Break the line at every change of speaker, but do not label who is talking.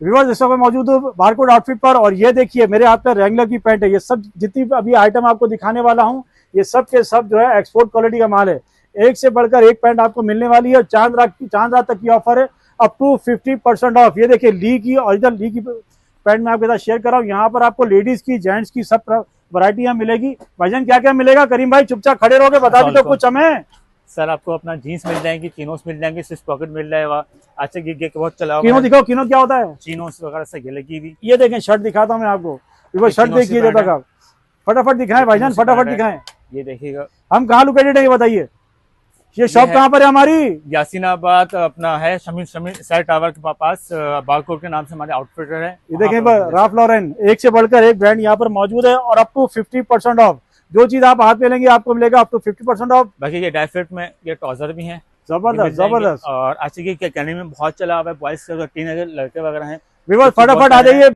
Viewers इस समय मौजूद हूँ बारकोड आउटफिट पर, और ये देखिए मेरे हाथ में रेंगलर की पैंट है। ये सब जितनी अभी आइटम आपको दिखाने वाला हूँ, ये सब के सब जो है एक्सपोर्ट क्वालिटी का माल है। एक से बढ़कर एक पैंट आपको मिलने वाली है। चांद रात तक की ऑफर है, अप टू 50% ऑफ। ये देखिए ली की ओरिजिनल ली की पैंट मैं आपके साथ शेयर कर रहा हूँ। यहाँ पर आपको लेडीज की, जेंट्स की सब वैरायटियां मिलेगी। भाईजान क्या क्या मिलेगा? करीम भाई चुपचाप खड़े रहोगे, बता भी तो कुछ हमें।
सर आपको अपना जीन्स मिल जाएंगी, चिनोस मिल जाएंगे, सिक्स पॉकेट मिल जाएगा। अच्छा गिग बहुत चला हुआ
किनो
है।
दिखाओ, किनो क्या होता है?
चिनोस वगैरह से लगी हुई।
ये देखें शर्ट दिखाता हूँ मैं आपको। वो शर्ट
चिनोस की
देखिए जब
पैंट
तक
है।
आप फटाफट दिखाएं भाईजान,
चिनोस की
फटाफट
पैंट है।
दिखाएं।
ये देखिएगा।
हम कहाँ लोकेटेड है ये बताइए? ये शॉप
है
कहाँ पर है हमारी?
यासीनाबाद अपना है, शमीर सर टावर के पास, बारकोड के नाम से हमारे आउटफिटर है।
ये देखें राफ लॉरेन, एक से बढ़कर एक ब्रांड यहाँ पर मौजूद है, और अप टू 50% ऑफ। जो चीज आप हाथ में लेंगे आपको मिलेगा अप टू 50% ऑफ।
बाकी ये डाई फिट में ये ट्राउजर भी हैं,
जबरदस्त जबरदस्त।
और आज की कैटेगरी में बहुत चला हुआ है। बॉयज के टीन लड़के वगैरह हैं।
व्यूअर्स फटाफट आ जाइए।